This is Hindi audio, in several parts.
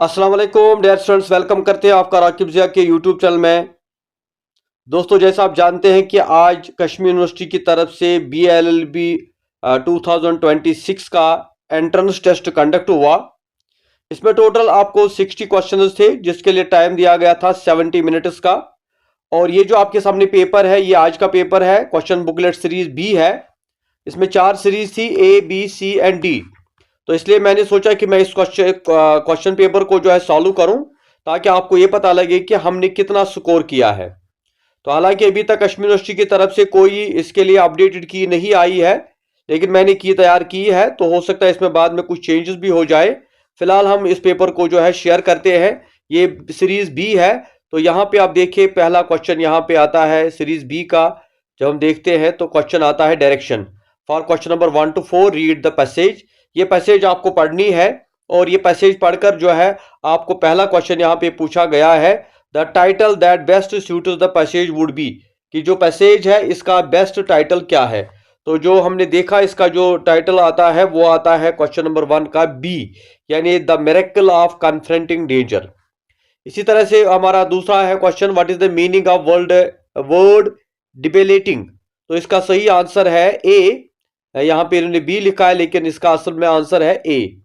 अस्सलाम वालेकुम डियर स्टूडेंट्स, वेलकम करते हैं आपका राकिब ज़िया के यूट्यूब चैनल में। दोस्तों, जैसा आप जानते हैं कि आज कश्मीर यूनिवर्सिटी की तरफ से BLLB 2026 का एंट्रेंस टेस्ट कंडक्ट हुआ। इसमें टोटल आपको 60 क्वेश्चंस थे, जिसके लिए टाइम दिया गया था 70 मिनट्स का। और ये जो आपके सामने पेपर है, ये आज का पेपर है। क्वेश्चन बुकलेट सीरीज बी है। इसमें 4 सीरीज थी, A, B, C and D। तो इसलिए मैंने सोचा कि मैं इस क्वेश्चन पेपर को जो है सॉल्व करूं, ताकि आपको ये पता लगे कि हमने कितना स्कोर किया है। तो हालांकि अभी तक कश्मीर यूनिवर्सिटी की तरफ से कोई इसके लिए अपडेटेड की नहीं आई है, लेकिन मैंने की तैयार की है। तो हो सकता है इसमें बाद में कुछ चेंजेस भी हो जाए। फिलहाल हम इस पेपर को जो है शेयर करते हैं। ये सीरीज बी है। तो यहाँ पे आप देखिए, पहला क्वेश्चन यहाँ पे आता है सीरीज बी का। जब हम देखते हैं तो क्वेश्चन आता है direction for question number 1 to 4 read the passage. ये पैसेज आपको पढ़नी है, और ये पैसेज पढ़कर जो है आपको पहला क्वेश्चन यहाँ पे पूछा गया है, the title that best suits the passage would be, कि जो पैसेज है इसका बेस्ट टाइटल क्या है। तो जो हमने देखा, इसका जो टाइटल आता है वो आता है क्वेश्चन नंबर 1 का बी, यानी the miracle of confronting danger. इसी तरह से हमारा दूसरा है question, what is the meaning of word debilitating. तो इसका सही आंसर है ए। यहाँ पे इन्होंने बी लिखा है, लेकिन इसका असल में आंसर है ए।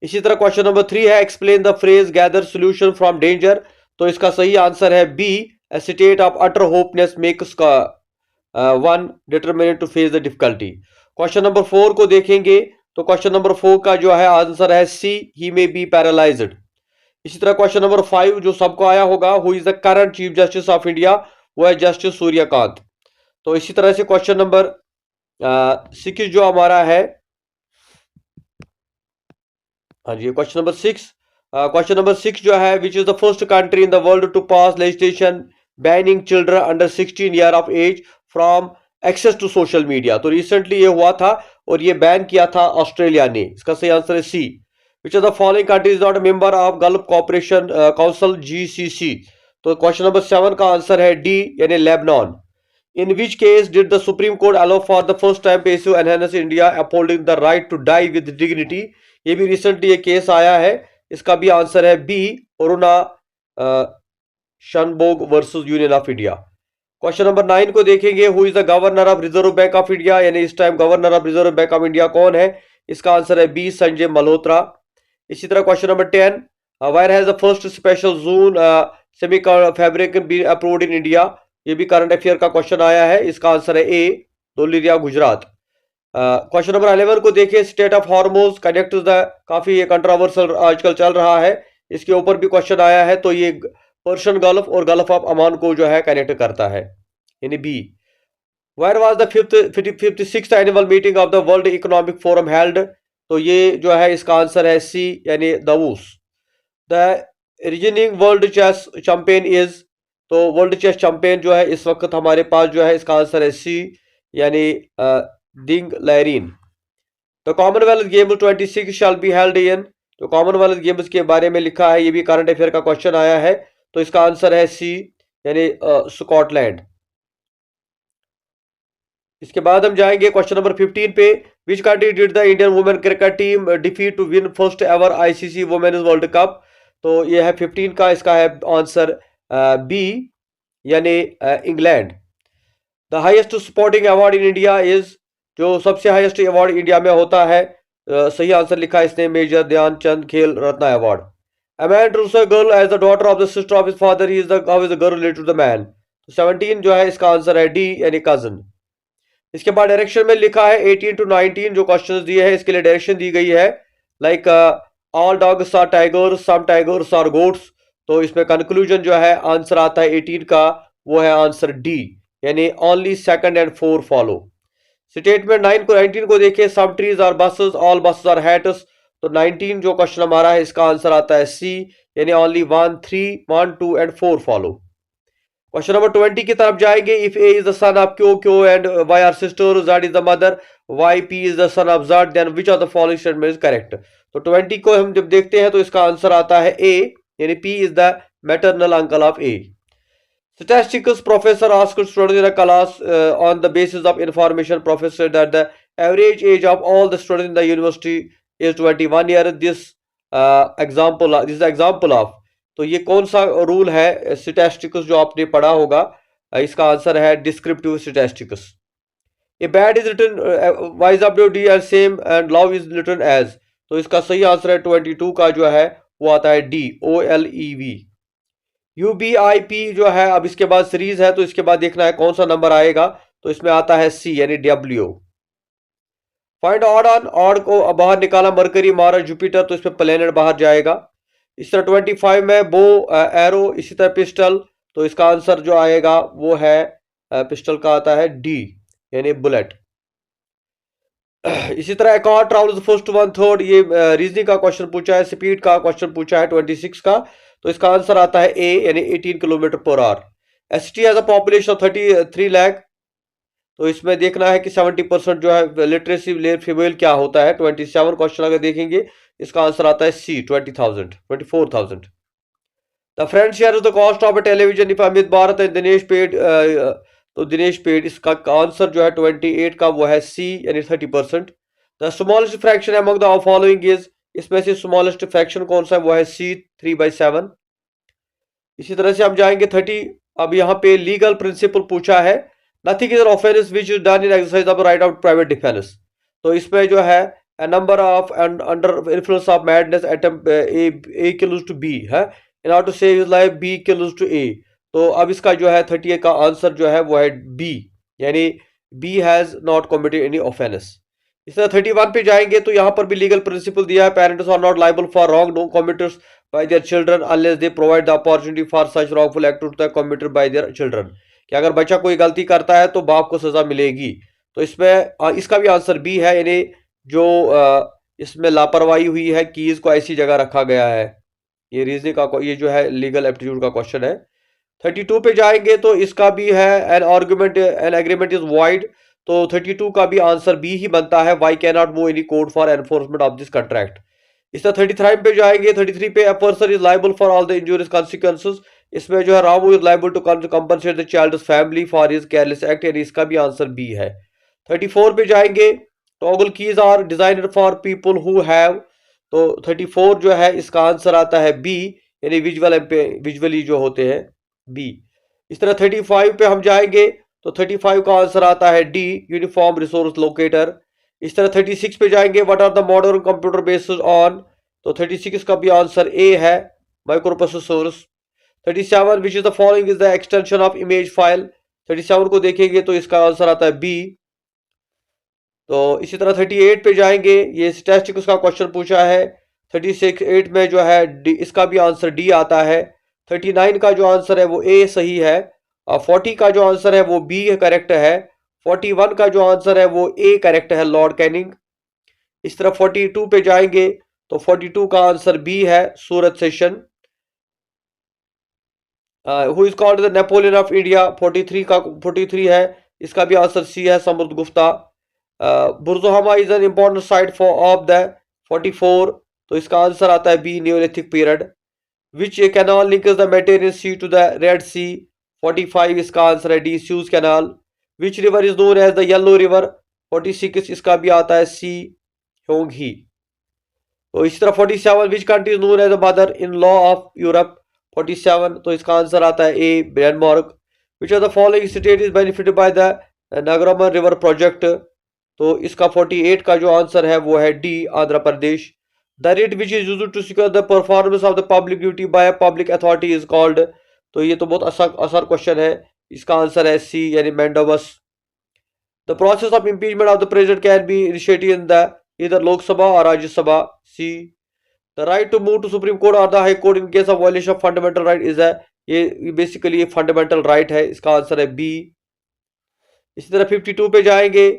इसी तरह क्वेश्चन नंबर 3 है, explain the phrase gather solution from danger. तो इसका सही आंसर है B, a state of utter hopelessness makes one determinate to face the difficulty. Question number 4 को देखेंगे तो क्वेश्चन नंबर 4 का जो है आंसर है सी, ही मे बी पैरालाइज्ड। इसी तरह क्वेश्चन नंबर 5 जो सबको आया होगा, who is the current chief justice of India, वो है जस्टिस सूर्यकांत। तो इसी तरह से क्वेश्चन नंबर 6 जो हमारा है, हाँ जी, क्वेश्चन नंबर 6 जो है, which is the first country in the world to pass legislation banning children under 16 year of age from access to social media. तो रिसेंटली ये हुआ था, और ये बैन किया था ऑस्ट्रेलिया ने। इसका सही आंसर है C. Which of the following country is not member of Gulf Cooperation Council GCC। तो क्वेश्चन नंबर 7 का आंसर है डी, यानी Lebanon. In which case did the Supreme Court allow for the first time passive enhanced India upholding the right to die with dignity? ये भी रिसेंटली ये केस आया है। इसका भी आंसर है B, Aruna Shanbaug versus Union of India. Question number 9 को देखेंगे, who is the governor of Reserve Bank of India, यानी इस time governor of Reserve Bank of India कौन है। इसका आंसर है बी, संजय मल्होत्रा। इसी तरह question number 10, where has the first special zone semi fabric been approved in India. ये भी करंट अफेयर का क्वेश्चन आया है। इसका आंसर है ए, धोलिया गुजरात। क्वेश्चन नंबर 11 को देखिए, state of Hormuz connect the, काफी ये कंट्रोवर्शियल आजकल चल रहा है, इसके ऊपर भी क्वेश्चन आया है। तो ये पर्शियन गल्फ और गल्फ ऑफ अमान को जो है कनेक्ट करता है, यानी B. Where was the 56th annual meeting of the world economic forum held. तो ये जो है इसका आंसर है सी, यानी Davos. The reigning world chess champion is. तो वर्ल्ड चेस चैंपियन जो है इस वक्त हमारे पास जो है, इसका आंसर है सी, यानी डिंग लैरिन। तो Commonwealth game 26 shall be held in. तो कॉमनवेल्थ गेम्स के बारे में लिखा है, ये भी करंट अफेयर का क्वेश्चन आया है। तो इसका आंसर है सी, यानी स्कॉटलैंड। इसके बाद हम जाएंगे क्वेश्चन नंबर 15 पे, which country did the Indian women cricket team defeat to win first ever ICC women's world cup. तो ये है 15 का, इसका है आंसर बी, यानी England. The highest sporting award in India is. जो सबसे हाईएस्ट अवार्ड इंडिया में होता है, सही आंसर लिखा है इसने, मेजर ध्यानचंद खेल रत्न award. A man treats a girl as the daughter of the sister of his father. He is the, how is the girl related to the man? तो 17 जो है इसका आंसर है डी, यानी कजन। इसके बाद डायरेक्शन में लिखा है 18 to 19 जो क्वेश्चंस दिए हैं, इसके लिए डायरेक्शन दी गई है, like all dogs are tigers, some tigers are goats. तो इसमें कंक्लूजन जो है आंसर आता है 18 का, वो है आंसर डी, यानी only second and 4 follow. Statement 19 को देखिए, some trees are buses, all buses are hats. तो 19 जो क्वेश्चन हमारा है, इसका आंसर आता है सी, यानी only 1, 3, 1, 2 and 4 follow. Question number 20 की तरफ जाएंगे, if A is the son of Q, Q and Y are sister, Z is the mother, Y P is the son of Z, then which of the following statement is correct. तो 20 को हम जब देखते हैं तो इसका आंसर आता है ए, यानी P is the maternal uncle of A. Statistics professor asked students in a class on the basis of information professor that the average age of all the students in the university is 21 years. This example, this is example of. तो ये कौन सा रूल है स्टैटिस्टिक्स जो आपने पढ़ा होगा? इसका आंसर है descriptive statistics. A bad is written wise update D are same and love is written as. तो इसका सही आंसर है 22 का जो है वो आता है डी, OLEV। UBIP जो है, अब इसके बाद सीरीज है तो इसके बाद देखना है कौन सा नंबर आएगा। तो इसमें आता है C यानी W। Find odd on, odd को बाहर निकाला, मरकरी मारा जुपिटर, तो इसमें प्लेनेट बाहर जाएगा। इस तरह 25 में बो, एरो, इसी तरह पिस्टल, तो इसका आंसर जो आएगा वो है पिस्टल का आता है D यानी बुलेट। इसी तरह अकॉर्ड ट्रैवल्स फर्स्ट 1/3, ये रीजनिंग का क्वेश्चन पूछा है, स्पीड का क्वेश्चन पूछा है 26 का। तो इसका आंसर आता है A यानी 18 kilometre per hour. ST has a population of 33 lakh. तो इसमें देखना है कि 70% जो है लिटरेसी फीमेल क्या होता है। 27 क्वेश्चन अगर देखेंगे, इसका आंसर आता है C 20,000 24,000। The friend share the cost of a television if Amit Bharat and Dinesh paid, तो दिनेश पेड, इसका आंसर जो है 28 का वो है C यानी 30%। The smallest fraction among the following is, इसमें से स्मॉलेस्ट फ्रैक्शन कौन सा है वो है C 3/7। इसी तरह से हम जाएंगे 30। अब यहाँ पे लीगल प्रिंसिपल पूछा है, nothing is an offence which is done in exercise of right of private defence. तो इसमें जो है a number of and under influence of madness attempt A kills to B है, in order to save his life B kills to A। तो अब इसका जो है 38 का आंसर जो है वो है B यानी B has not committed any offence. इस तरह 31 पे जाएंगे तो यहाँ पर भी लीगल प्रिंसिपल दिया है, parents are not liable for wrong no committed by their children unless they provide the opportunity for such wrongful act to the committed by their children. कि अगर बच्चा कोई गलती करता है तो बाप को सजा मिलेगी। तो इसमें इसका भी आंसर B है यानी जो इसमें लापरवाही हुई है, कीज को ऐसी जगह रखा गया है। ये रीजनिंग का, ये जो है लीगल एप्टीट्यूड का क्वेश्चन है। 32 पे जाएंगे तो इसका भी है एन एग्रीमेंट इज वाइड। तो 32 का भी आंसर B ही बनता है, Y can not move any court for enforcement of this contract. इस तरह 33 पे जाएंगे, 33 पे, a person is liable for all the injurious consequences. इसमें जो है Ramu is liable to compensate the child's family for his careless act, यानी इसका भी आंसर B है। 34 पे जाएंगे, toggle keys are designed for people who have. तो 34 जो है इसका आंसर आता है B यानी विजुअली जो होते हैं B। इस तरह 35 पे हम जाएंगे तो 35 का आंसर आता है D यूनिफॉर्म रिसोर्स लोकेटर। इस तरह 36 पे जाएंगे, what are the modern computer based on. तो 36 का भी आंसर A है, microprocessors. 37 which is the following is the extension of image file. 37 को देखेंगे तो इसका आंसर आता है B। तो इसी तरह 38 पे जाएंगे, ये स्टैटिस्टिक्स का क्वेश्चन पूछा है। 36 में जो है इसका भी आंसर D आता है। 39 का जो आंसर है वो A सही है, और 40 का जो आंसर है वो B करेक्ट है। 41 का जो आंसर है वो A करेक्ट है, लॉर्ड कैनिंग। इस तरह 42 पे जाएंगे तो 42 का आंसर B है, Surat session. Who is called the Napoleon of India. 43 है, इसका भी आंसर C है, Samudra Gupta. Burzahom is an important site for of the 44। तो इसका आंसर आता है B neolithic period. Which canal links the Mediterranean Sea to the Red Sea. 45 इसका आंसर है D Suez Canal. Which river is known as the Yellow River. 46 इसका भी आता है C होंगी। तो इस तरह 47 which country is known as the mother in law of Europe. 47 तो इसका आंसर आता है A Denmark. Which are the following state is benefited by the नागरामन रिवर प्रोजेक्ट। तो इसका 48 का जो आंसर है वो है D Andhra Pradesh. The writ which is used to secure the performance of the public duty by public authority is called. तो ये तो बहुत आसान क्वेश्चन है, इसका आंसर है C यानी मैंडोबस। The process of impeachment of the president can be initiated in the either Lok Sabha और Rajya Sabha, C। The right to move to Supreme Court और the High Court in case of violation of fundamental right is ये बेसिकली फंडामेंटल राइट है, इसका आंसर है B। इसी तरह 52 पे जाएंगे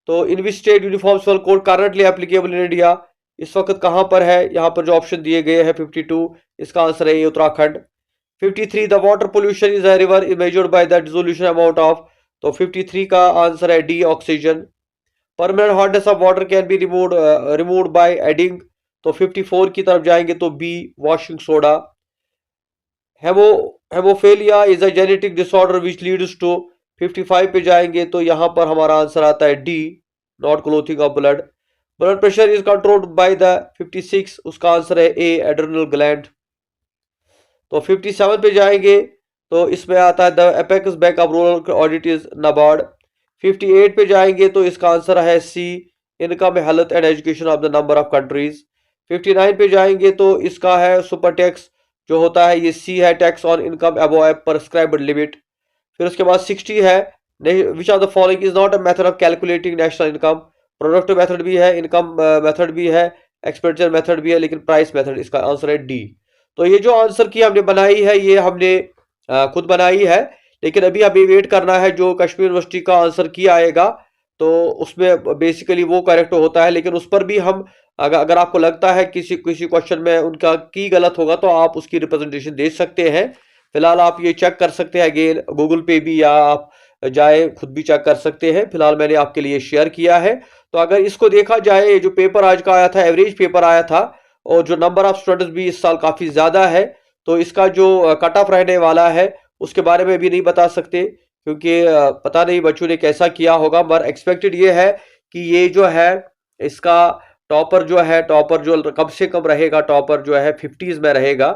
तो in which state uniform civil code currently applicable in India. इस वक्त कहां पर है, यहाँ पर जो ऑप्शन दिए गए हैं 52, इसका आंसर है Uttarakhand. 53 the water pollution is a river is measured by the dissolution amount of. तो 53 का आंसर है D oxygen. Permanent hotness of water can be removed by adding. तो 54 की तरफ जाएंगे तो B washing soda. Haemophilia is a genetic disorder which leads to. 55 पे जाएंगे तो यहाँ पर हमारा आंसर आता है D not clothing of blood. Blood pressure is controlled by the 56, उसका आंसर है ए, एड्रेनल ग्लैंड। तो 57 पे जाएंगे तो इसमें आता है the apex bank of rural audit is NABARD. 58 पे जाएंगे तो इसका आंसर है C, income health and education of the number of countries. 59 पे जाएंगे तो इसका है सुपर टैक्स जो होता है, ये सी है, tax on income above prescribed limit. फिर उसके बाद 60 है, विच of the following is not a method of calculating national income. Product method भी है, इनकम मेथड भी है, एक्सपेंडिचर मेथड भी है, लेकिन प्राइस मेथड, इसका आंसर है डी। तो ये जो आंसर की हमने बनाई है ये हमने खुद बनाई है, लेकिन अभी हमें वेट करना है जो कश्मीर यूनिवर्सिटी का आंसर की आएगा तो उसमें बेसिकली वो करेक्ट होता है, लेकिन उस पर भी हम अगर आपको लगता है किसी किसी क्वेश्चन में उनका की गलत होगा तो आप उसकी रिप्रेजेंटेशन दे सकते हैं। फिलहाल आप ये चेक कर सकते हैं अगेन गूगल पे भी, या आप जाए खुद भी चेक कर सकते हैं। फिलहाल मैंने आपके लिए शेयर किया है। तो अगर इसको देखा जाए, ये जो पेपर आज का आया था, एवरेज पेपर आया था, और जो नंबर ऑफ स्टूडेंट्स भी इस साल काफ़ी ज़्यादा है, तो इसका जो कट ऑफ रहने वाला है उसके बारे में भी नहीं बता सकते, क्योंकि पता नहीं बच्चों ने कैसा किया होगा। मगर एक्सपेक्टेड ये है कि ये जो है इसका टॉपर जो है, टॉपर जो कम से कम रहेगा, टॉपर जो है 50s में रहेगा,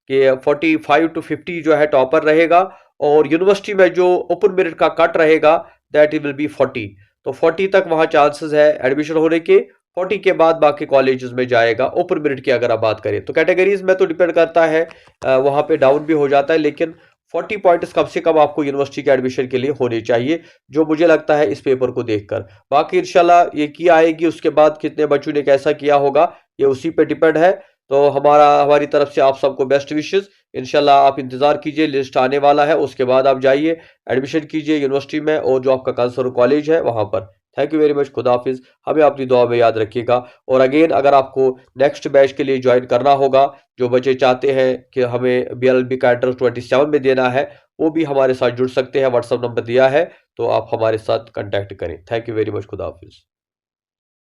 कि 45 to 50 जो है टॉपर रहेगा। और यूनिवर्सिटी में जो ओपन मेरिट का कट रहेगा दैट विल बी 40। तो 40 तक वहाँ चांसेस है एडमिशन होने के। 40 के बाद बाकी कॉलेजेस में जाएगा ओपन मेरिट की अगर आप बात करें तो। कैटेगरीज में तो डिपेंड करता है, वहाँ पे डाउन भी हो जाता है, लेकिन 40 पॉइंट्स कम से कम आपको यूनिवर्सिटी के एडमिशन के लिए होने चाहिए, जो मुझे लगता है इस पेपर को देखकर। बाकी इंशाल्लाह ये की आएगी, उसके बाद कितने बच्चों ने कैसा किया होगा ये उसी पे डिपेंड है। तो हमारी तरफ से आप सबको बेस्ट विशेस। इंशाल्लाह आप इंतज़ार कीजिए, लिस्ट आने वाला है, उसके बाद आप जाइए एडमिशन कीजिए यूनिवर्सिटी में और जो आपका कंसर्न कॉलेज है वहाँ पर। थैंक यू वेरी मच, खुदा हाफिज़। हमें अपनी दुआ में याद रखिएगा। और अगेन अगर आपको नेक्स्ट बैच के लिए ज्वाइन करना होगा, जो बच्चे चाहते हैं कि हमें BLLB का एंट्रेंस 27 में देना है, वो भी हमारे साथ जुड़ सकते हैं। व्हाट्सअप नंबर दिया है, तो आप हमारे साथ कंटेक्ट करें। थैंक यू वेरी मच, खुदा हाफिज़।